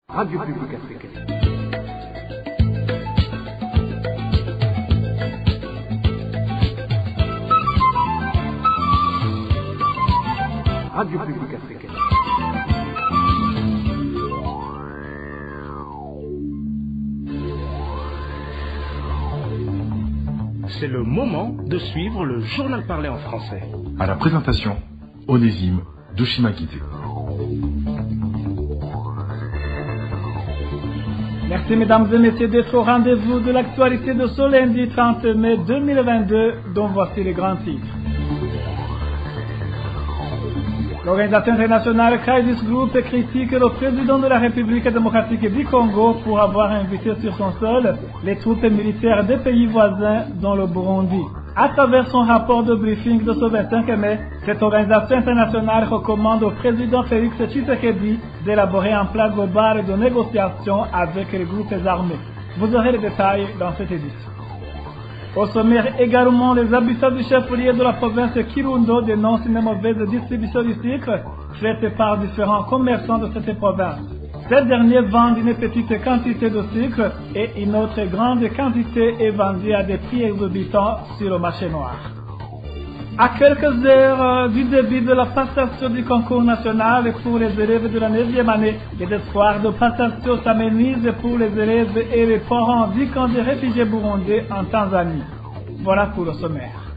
Radio Publique Africaine. Radio Publique Africaine. C'est le moment de suivre le journal parlé en français. À la présentation, Onésime Douchimakité. Merci mesdames et messieurs d'être au rendez-vous de l'actualité de ce lundi 30 mai 2022, dont voici les grands titres. L'organisation internationale Crisis Group critique le président de la République démocratique du Congo pour avoir invité sur son sol les troupes militaires des pays voisins, dont le Burundi. À travers son rapport de briefing de ce 25 mai, cette organisation internationale recommande au président Félix Tshisekedi d'élaborer un plan global de négociation avec les groupes armés. Vous aurez les détails dans cette édition. Au sommaire également, les habitants du chef-lieu de la province Kirundo dénoncent une mauvaise distribution du sucre faite par différents commerçants de cette province. Ces derniers vendent une petite quantité de sucre et une autre grande quantité est vendue à des prix exorbitants sur le marché noir. À quelques heures du début de la passation du concours national pour les élèves de la 9e année, les espoirs de passation s'amenuisent pour les élèves et les parents du camp des réfugiés burundais en Tanzanie. Voilà pour le sommaire.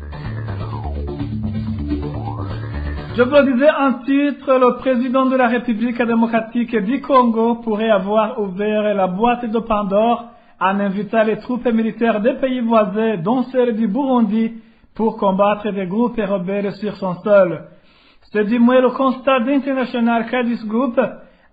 Je vous le disais en titre, le président de la République démocratique du Congo pourrait avoir ouvert la boîte de Pandore en invitant les troupes militaires des pays voisins, dont celle du Burundi, pour combattre des groupes rebelles sur son sol. C'est du moins le constat d'International Crisis Group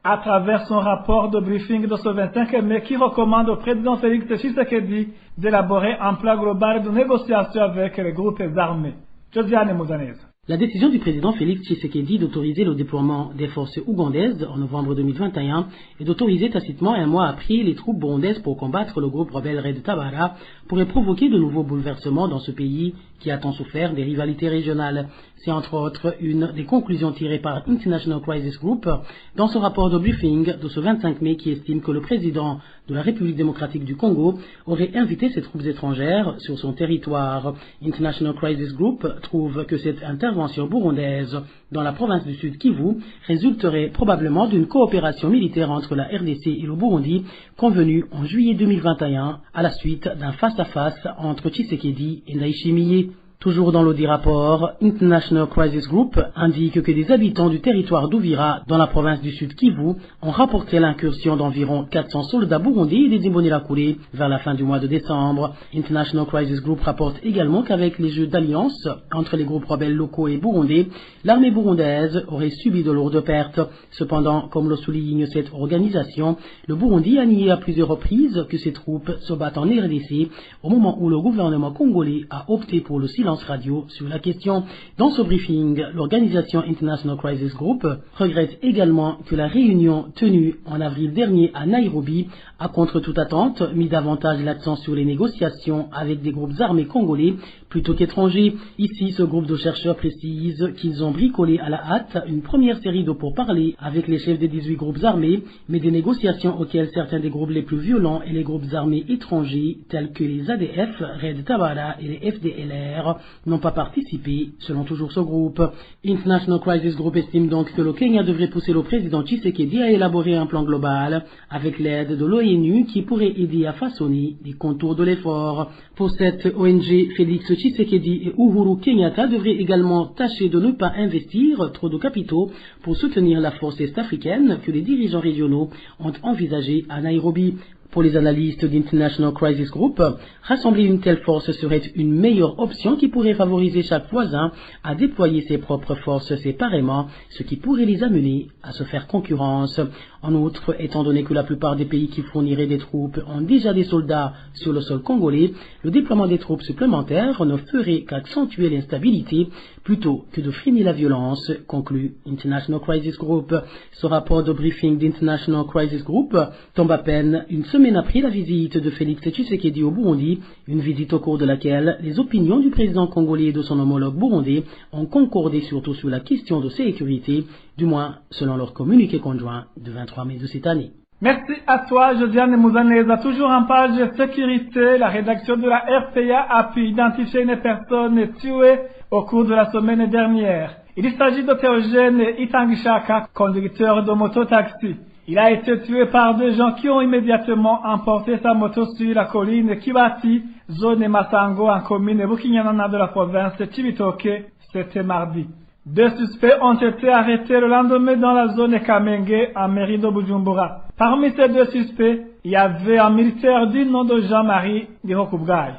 à travers son rapport de briefing de ce 25 mai qui recommande au président Félix Tshisekedi d'élaborer un plan global de négociation avec les groupes armés. Josiane Mouzanez. La décision du président Félix Tshisekedi d'autoriser le déploiement des forces ougandaises en novembre 2021 et d'autoriser tacitement un mois après les troupes burundaises pour combattre le groupe rebelle Red Tabara pourrait provoquer de nouveaux bouleversements dans ce pays qui a tant souffert des rivalités régionales. C'est entre autres une des conclusions tirées par International Crisis Group dans son rapport de briefing de ce 25 mai qui estime que le président de la République démocratique du Congo aurait invité ses troupes étrangères sur son territoire. International Crisis Group trouve que cette intervention burundaise dans la province du Sud Kivu résulterait probablement d'une coopération militaire entre la RDC et le Burundi convenue en juillet 2021 à la suite d'un face-à-face entre Tshisekedi et Ndayishimiye. Toujours dans l'audit rapport, International Crisis Group indique que des habitants du territoire d'Ouvira, dans la province du Sud Kivu, ont rapporté l'incursion d'environ 400 soldats burundais et des Imbonerakure vers la fin du mois de décembre. International Crisis Group rapporte également qu'avec les jeux d'alliance entre les groupes rebelles locaux et burundais, l'armée burundaise aurait subi de lourdes pertes. Cependant, comme le souligne cette organisation, le Burundi a nié à plusieurs reprises que ses troupes se battent en RDC au moment où le gouvernement congolais a opté pour le silence radio sur la question. Dans ce briefing, l'organisation International Crisis Group regrette également que la réunion tenue en avril dernier à Nairobi a contre toute attente mis davantage l'accent sur les négociations avec des groupes armés congolais plutôt qu'étrangers. Ici, ce groupe de chercheurs précise qu'ils ont bricolé à la hâte une première série de pourparlers avec les chefs des 18 groupes armés, mais des négociations auxquelles certains des groupes les plus violents et les groupes armés étrangers, tels que les ADF, Red Tabara et les FDLR, n'ont pas participé, selon toujours ce groupe. International Crisis Group estime donc que le Kenya devrait pousser le président Tshisekedi à élaborer un plan global avec l'aide de l'ONU qui pourrait aider à façonner les contours de l'effort. Pour cette ONG, Félix Tshisekedi et Uhuru Kenyatta devraient également tâcher de ne pas investir trop de capitaux pour soutenir la force est-africaine que les dirigeants régionaux ont envisagé à Nairobi. Pour les analystes d'International Crisis Group, rassembler une telle force serait une meilleure option qui pourrait favoriser chaque voisin à déployer ses propres forces séparément, ce qui pourrait les amener à se faire concurrence. En outre, étant donné que la plupart des pays qui fourniraient des troupes ont déjà des soldats sur le sol congolais, le déploiement des troupes supplémentaires ne ferait qu'accentuer l'instabilité plutôt que de freiner la violence, conclut International Crisis Group. Ce rapport de briefing d'International Crisis Group tombe à peine une semaine après la visite de Félix Tshisekedi au Burundi, une visite au cours de laquelle les opinions du président congolais et de son homologue burundais ont concordé surtout sur la question de sécurité, du moins selon leur communiqué conjoint du 23 mai de cette année. Merci à toi, Josiane Mouzaneza. Toujours en page sécurité, la rédaction de la RPA a pu identifier une personne tuée au cours de la semaine dernière. Il s'agit de Théogène Itangishaka, conducteur de moto-taxi. Il a été tué par deux gens qui ont immédiatement emporté sa moto sur la colline Kibati, zone Masango, en commune Bukinyanana de la province de Chibitoke. C'était mardi. Deux suspects ont été arrêtés le lendemain dans la zone Kamenge, en mairie de Bujumbura. Parmi ces deux suspects, il y avait un militaire du nom de Jean-Marie Dirokubgaï.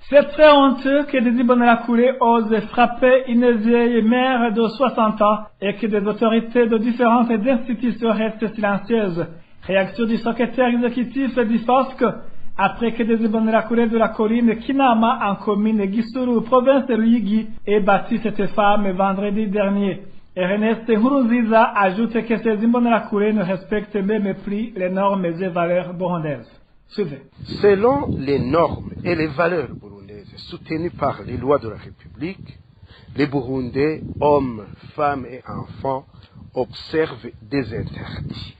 C'est très honteux que des Ibonelakoulé osent frapper une vieille mère de 60 ans et que des autorités de différentes institutions restent silencieuses. Réaction du secrétaire exécutif du FOSC après que des Ibonelakoulé de la colline Kinama en commune Gisuru, province de Ruyigi, aient battu cette femme vendredi dernier. Ernest Nkurunziza ajoute que ces Ibonelakoulé ne respectent même plus les normes et valeurs burundaises. Suivez. Selon les normes et les valeurs burundaises soutenues par les lois de la République, les Burundais, hommes, femmes et enfants, observent des interdits.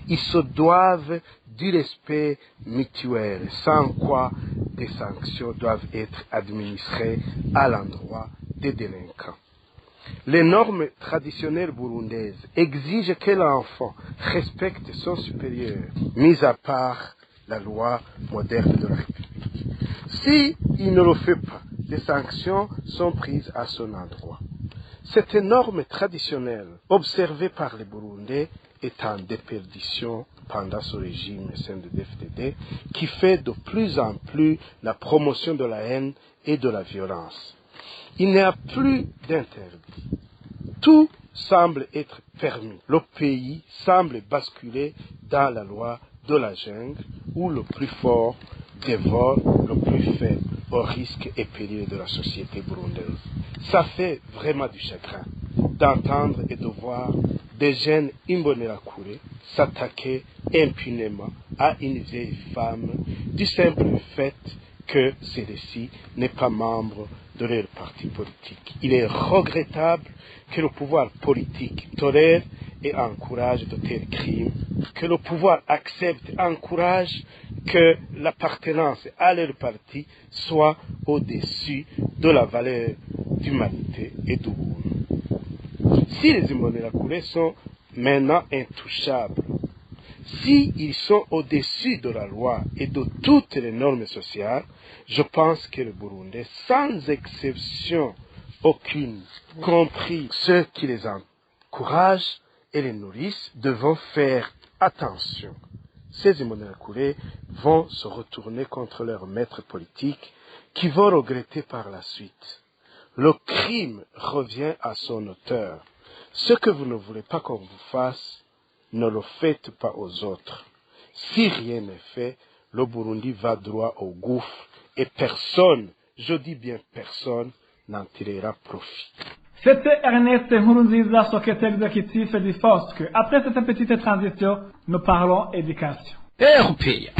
Ils se doivent du respect mutuel, sans quoi des sanctions doivent être administrées à l'endroit des délinquants. Les normes traditionnelles burundaises exigent que l'enfant respecte son supérieur, mis à part la loi moderne de la République. Si il ne le fait pas, des sanctions sont prises à son endroit. Cette norme traditionnelle, observée par les Burundais, est en déperdition pendant ce régime CNDD-FDD qui fait de plus en plus la promotion de la haine et de la violence. Il n'y a plus d'interdit. Tout semble être permis. Le pays semble basculer dans la loi de la jungle où le plus fort dévore le plus faible au risque et péril de la société burundaise. Ça fait vraiment du chagrin d'entendre et de voir des jeunes Imbonerakure s'attaquer impunément à une vieille femme du simple fait que celle-ci n'est pas membre de leur parti politique. Il est regrettable que le pouvoir politique tolère et encourage de tels crimes, que le pouvoir accepte et encourage que l'appartenance à leur parti soit au-dessus de la valeur d'humanité et du monde. Si les Imbonerakure sont maintenant intouchables, s'ils sont au-dessus de la loi et de toutes les normes sociales, je pense que les Burundais, sans exception aucune, compris ceux qui les encouragent et les nourrissent, devront faire attention. Ces Imbonerakure vont se retourner contre leurs maîtres politiques qui vont regretter par la suite. Le crime revient à son auteur. Ce que vous ne voulez pas qu'on vous fasse, ne le faites pas aux autres. Si rien n'est fait, le Burundi va droit au gouffre et personne, je dis bien personne, n'en tirera profit. C'était Ernest Nkurunziza, secrétaire exécutif du FOSC. Après cette petite transition, nous parlons éducation. RPA.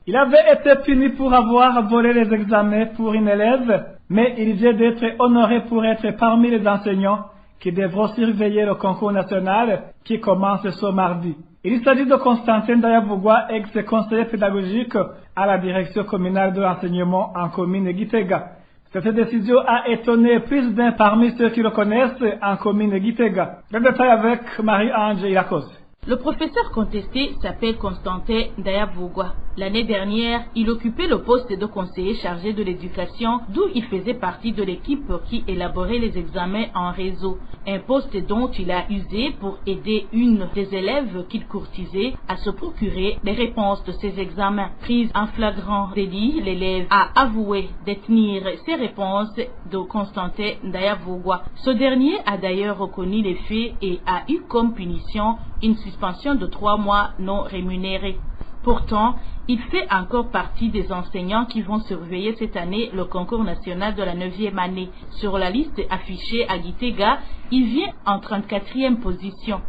Il avait été puni pour avoir volé les examens pour une élève, mais il vient d'être honoré pour être parmi les enseignants qui devront surveiller le concours national qui commence ce mardi. Il s'agit de Constantin Dayavugwa, ex-conseiller pédagogique à la direction communale de l'enseignement en commune Gitega. Cette décision a étonné plus d'un parmi ceux qui le connaissent en commune Gitega. Le détail avec Marie-Ange Ilakos. Le professeur contesté s'appelle Constantin Dayavugwa. L'année dernière, il occupait le poste de conseiller chargé de l'éducation, d'où il faisait partie de l'équipe qui élaborait les examens en réseau. Un poste dont il a usé pour aider une des élèves qu'il courtisait à se procurer les réponses de ses examens. Prise en flagrant délit, l'élève a avoué détenir ses réponses de Constantin Dayavugwa. Ce dernier a d'ailleurs reconnu les faits et a eu comme punition une suspension de 3 mois non rémunérée. Pourtant, il fait encore partie des enseignants qui vont surveiller cette année le concours national de la 9e année. Sur la liste affichée à Gitega, il vient en 34e position.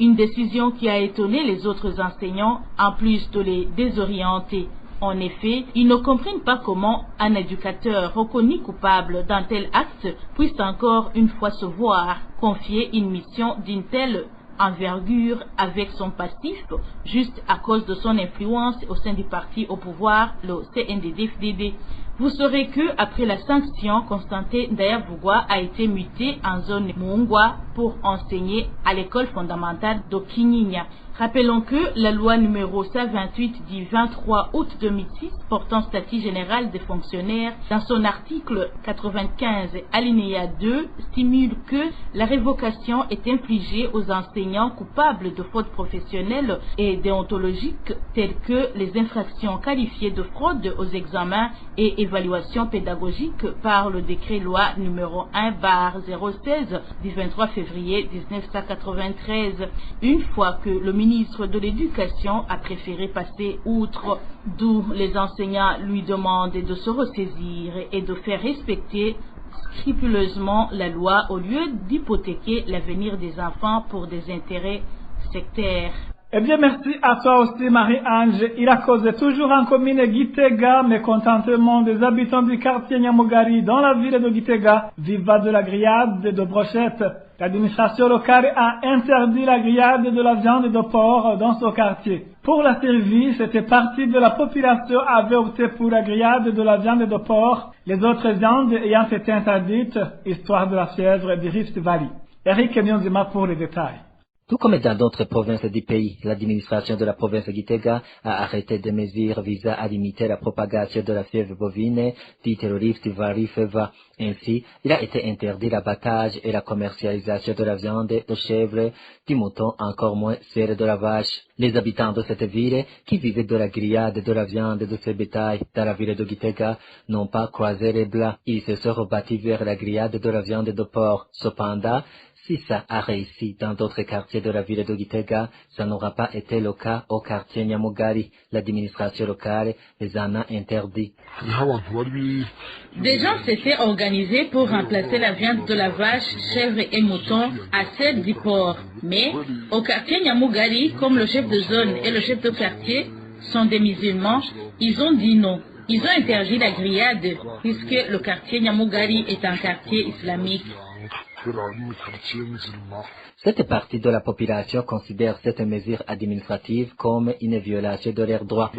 Une décision qui a étonné les autres enseignants, en plus de les désorienter. En effet, ils ne comprennent pas comment un éducateur reconnu coupable d'un tel acte puisse encore une fois se voir confier une mission d'une telle envergure avec son passif, juste à cause de son influence au sein du parti au pouvoir, le CNDD-FDD. Vous saurez que, après la sanction, Constantin Ndayavugwa a été muté en zone Mungwa pour enseigner à l'école fondamentale d'Okinyinya. Rappelons que la loi numéro 128 du 23 août 2006 portant statut général des fonctionnaires, dans son article 95 alinéa 2, stimule que la révocation est infligée aux enseignants coupables de fautes professionnelles et déontologiques telles que les infractions qualifiées de fraude aux examens et évaluations pédagogiques par le décret loi numéro 1/016 du 23 février 1993. Une fois que le ministre de l'Éducation a préféré passer outre, d'où les enseignants lui demandent de se ressaisir et de faire respecter scrupuleusement la loi au lieu d'hypothéquer l'avenir des enfants pour des intérêts sectaires. Eh bien, merci à toi aussi, Marie-Ange. Il a causé toujours en commune Gitega, mécontentement des habitants du quartier Nyamugari dans la ville de Gitega, vivant de la grillade de brochettes. L'administration locale a interdit la grillade de la viande de porc dans ce quartier. Pour la servir, cette partie de la population avait opté pour la grillade de la viande de porc, les autres viandes ayant été interdites, histoire de la fièvre du Rift Valley. Eric Nyonzima pour les détails. Tout comme dans d'autres provinces du pays, l'administration de la province de Gitega a arrêté des mesures visant à limiter la propagation de la fièvre bovine, dite le Rift Valley Fever. Ainsi, il a été interdit l'abattage et la commercialisation de la viande de chèvre, du mouton, encore moins celle de la vache. Les habitants de cette ville, qui vivaient de la grillade de la viande de ce bétail dans la ville de Gitega, n'ont pas croisé les bras. Ils se sont rebâtis vers la grillade de la viande de porc. Cependant, si ça a réussi dans d'autres quartiers de la ville de Gitega, ça n'aura pas été le cas au quartier Nyamugari. L'administration locale les en a interdits. Des gens s'étaient organisés pour remplacer la viande de la vache, chèvre et mouton à celle du porc. Mais au quartier Nyamugari, comme le chef de zone et le chef de quartier sont des musulmans, ils ont dit non. Ils ont interdit la grillade puisque le quartier Nyamugari est un quartier islamique. Cette partie de la population considère cette mesure administrative comme une violation de leurs droits.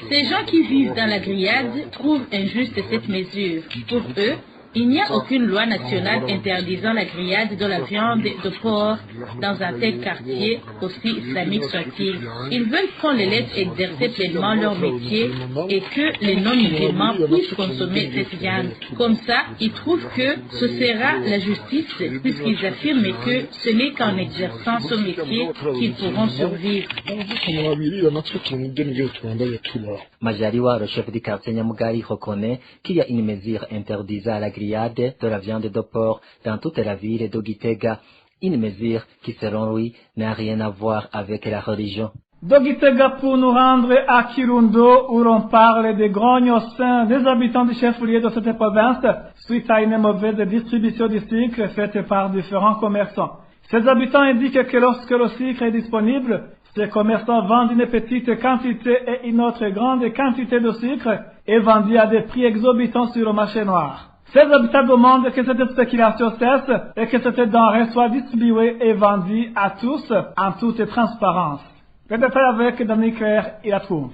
Ces gens qui vivent dans la grillade trouvent injuste cette mesure. Pour eux, il n'y a aucune loi nationale interdisant la grillade de la viande de porc dans un tel quartier, aussi islamique soit-il. Ils veulent qu'on les laisse exercer pleinement leur métier et que les non-musulmans puissent consommer cette viande. Comme ça, ils trouvent que ce sera la justice, puisqu'ils affirment que ce n'est qu'en exerçant ce métier qu'ils pourront survivre. Majaliwa, le chef du quartier Nyamugari, reconnaît qu'il y a une mesure interdisant la grillade de la viande de porc dans toute la ville de Gitega, une mesure qui, selon lui, n'a rien à voir avec la religion. De Gitega pour nous rendre à Kirundo, où l'on parle des grognes au sein des habitants du chef-lieu de cette province, suite à une mauvaise distribution du sucre faite par différents commerçants. Ces habitants indiquent que lorsque le sucre est disponible, ces commerçants vendent une petite quantité et une autre grande quantité de sucre est vendue à des prix exorbitants sur le marché noir. Ces habitants demandent que cette spéculation cesse et que cette denrée soit distribuée et vendue à tous en toute transparence. Le détail avec Dominique Claire et la Trompe.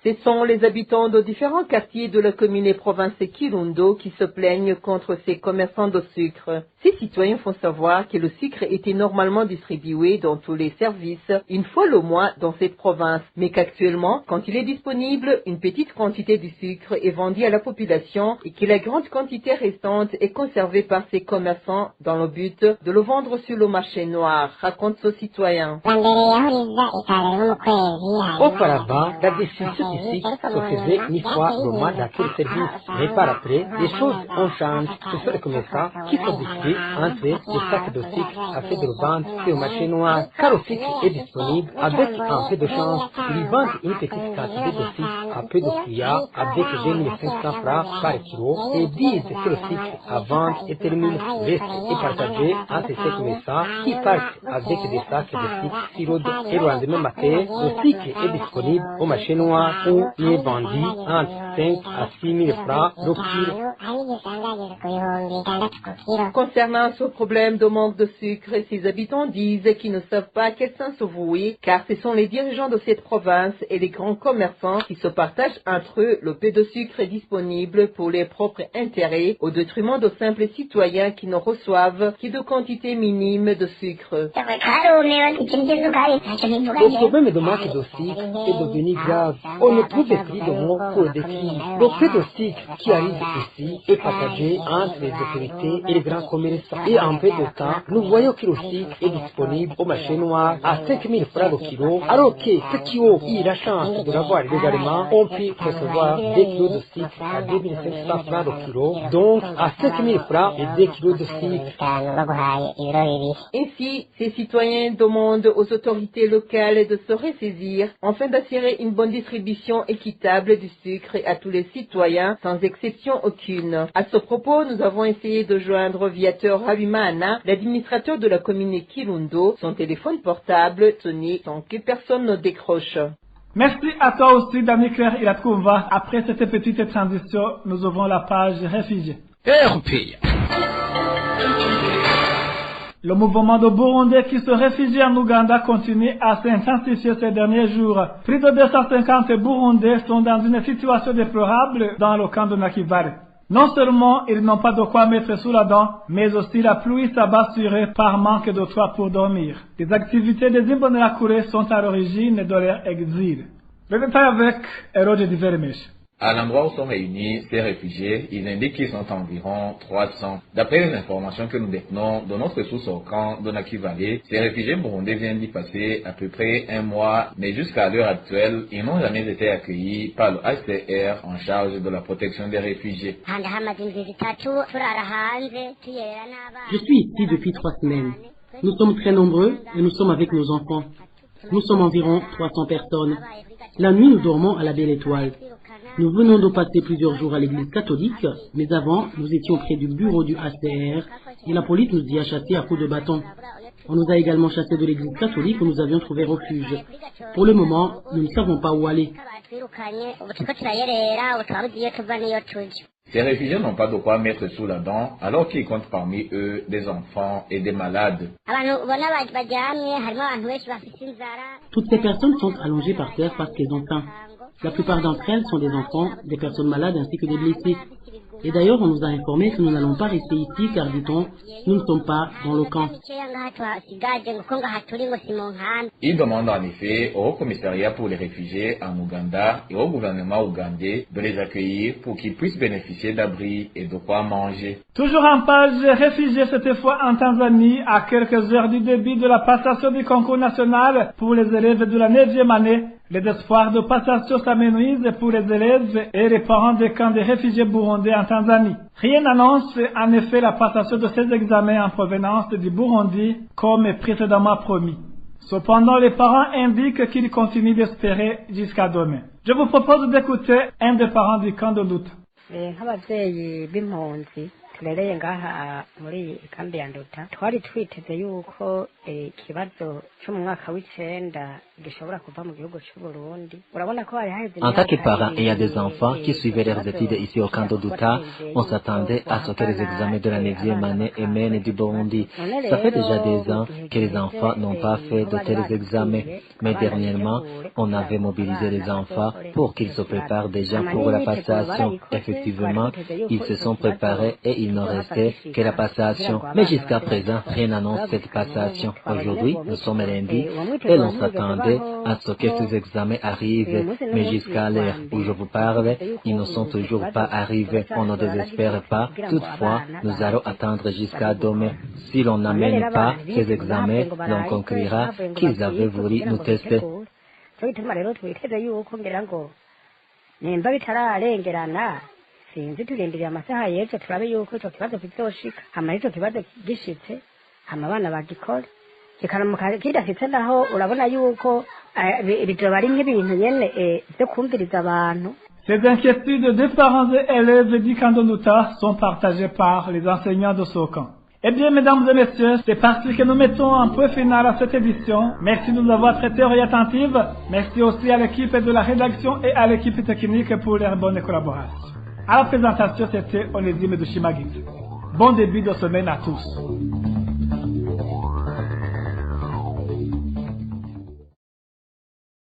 Ce sont les habitants de différents quartiers de la commune et province Kirundo qui se plaignent contre ces commerçants de sucre. Ces citoyens font savoir que le sucre était normalement distribué dans tous les services une fois le mois dans cette province, mais qu'actuellement, quand il est disponible, une petite quantité du sucre est vendue à la population et que la grande quantité restante est conservée par ces commerçants dans le but de le vendre sur le marché noir, raconte ce citoyen. Auparavant, la distribution du sucre se faisait une fois le mois dans quel service, mais par après, les choses ont changé. Ce sont les commerçants qui fabriquent entre les sacs de sucre afin de le vendre sur le marché noir. Car le sucre est disponible avec un peu de chance. Ils vendent une petite quantité de sucre à peu de cuillères avec 2500 francs par kilo et disent que le sucre à vendre est terminé. Reste est partagé entre ces commerçants qui partent avec des sacs de sucre sur et le lendemain matin, le sucre est disponible au marché noir où il est vendu entre 5 à 6 000 francs le kilo. Concernant ce problème de manque de sucre, ces habitants disent qu'ils ne savent pas à quel sens se vouer, car ce sont les dirigeants de cette province et les grands commerçants qui se partagent entre eux le peu de sucre disponible pour les propres intérêts, au détriment de simples citoyens qui ne reçoivent que de quantités minimes de sucre. Le problème de manque de sucre est devenu grave. On ne trouve plus de mots pour le décrire. Le peu de sucre qui arrive ici est partagé entre les autorités et les grands commerçants. Et en peu de temps, nous voyons que le sucre est disponible au marché noir à 5 000 francs le kilo, alors que ceux qui ont eu la chance de l'avoir légalement ont pu recevoir 2 kilos de sucre à 2 500 francs le kilo, donc à 5 000 francs et 2 kilos de sucre. Ainsi, ces citoyens demandent aux autorités locales de se ressaisir afin d'assurer une bonne distribution équitable du sucre à tous les citoyens, sans exception aucune. À ce propos, nous avons essayé de joindre Viateur Habimana, l'administrateur de la commune Kirundo. Son téléphone portable sonnait sans que personne ne décroche. Merci à toi aussi, Dani Claire Ilatouva. Après cette petite transition, nous ouvrons la page réfugiés. Le mouvement de Burundais qui se réfugient en Ouganda continue à s'intensifier ces derniers jours. Plus de 250 Burundais sont dans une situation déplorable dans le camp de Nakivale. Non seulement ils n'ont pas de quoi mettre sous la dent, mais aussi la pluie s'abat sur eux par manque de toit pour dormir. Les activités des Imbonerakure sont à l'origine de leur exil. Le détail avec Héroge Divermesh. À l'endroit où sont réunis ces réfugiés, ils indiquent qu'ils sont environ 300. D'après les informations que nous détenons de notre source au camp de Nakivale, ces réfugiés burundais viennent d'y passer à peu près un mois, mais jusqu'à l'heure actuelle, ils n'ont jamais été accueillis par le HCR en charge de la protection des réfugiés. Je suis ici depuis 3 semaines. Nous sommes très nombreux et nous sommes avec nos enfants. Nous sommes environ 300 personnes. La nuit, nous dormons à la Belle Étoile. Nous venons de passer plusieurs jours à l'église catholique, mais avant, nous étions près du bureau du HCR et la police nous y a chassés à coups de bâton. On nous a également chassés de l'église catholique où nous avions trouvé refuge. Pour le moment, nous ne savons pas où aller. Ces réfugiés n'ont pas de quoi mettre sous la dent, alors qu'ils comptent parmi eux des enfants et des malades. Toutes ces personnes sont allongées par terre parce qu'elles ont faim. La plupart d'entre elles sont des enfants, des personnes malades ainsi que des blessés. Et d'ailleurs, on nous a informé que nous n'allons pas rester ici car, dit-on, nous ne sommes pas dans le camp. Ils demandent en effet au Haut-Commissariat pour les réfugiés en Ouganda et au gouvernement ougandais de les accueillir pour qu'ils puissent bénéficier d'abris et de quoi manger. Toujours en page réfugiés, cette fois en Tanzanie, à quelques heures du début de la passation du concours national pour les élèves de la 9e année. Les espoirs de passation s'amenuisent pour les élèves et les parents des camps de réfugiés burundais en Tanzanie. Rien n'annonce en effet la passation de ces examens en provenance du Burundi comme précédemment promis. Cependant, les parents indiquent qu'ils continuent d'espérer jusqu'à demain. Je vous propose d'écouter un des parents du camp de lutte. turereye ngaha muri kambi ya Nduta twari twiteze yuko ikibazo cyo mu mwaka w'icenda gishobora kuva mu gihugu cy'u Burundi. Urabona ko hari haheze en tant que parents et il y a des enfants qui suivaient leurs études ici au camp de Nduta, on s'attendait à ce que les examens de la 9e année émènent du Burundi. Ça fait déjà des ans que les enfants n'ont pas fait de tels examens, mais dernièrement, on avait mobilisé les enfants pour qu'ils se préparent déjà pour la passation. Effectivement, ils se sont préparés et il ne restait que la passation. Mais jusqu'à présent, rien n'annonce cette passation. Aujourd'hui, nous sommes lundi et l'on s'attendait à ce que ces examens arrivent. Mais jusqu'à l'heure où je vous parle, ils ne sont toujours pas arrivés. On ne désespère pas. Toutefois, nous allons attendre jusqu'à demain. Si l'on n'amène pas ces examens, l'on conclura qu'ils avaient voulu nous tester. sinzi turindiriye amasaha y'ejo turabe yuko icyo kibazo kizoshika hama icyo kibazo gishitse hama abana bagikora kikaramuka kidafite naho urabona yuko bizoba ari nk'ibintu nyene byo kumviriza abantu. Ces inquiétudes des parents et élèves du camp de Nduta sont partagées par les enseignants de ce camp. Eh bien, mesdames et messieurs, c'est parti que nous mettons un point final à cette édition. Merci de nous avoir prêté oreille attentive. Merci aussi à l'équipe de la rédaction et à l'équipe technique pour leur bonne collaboration. À la présentation, c'était Onésime de Shimagiti. Bon début de semaine à tous.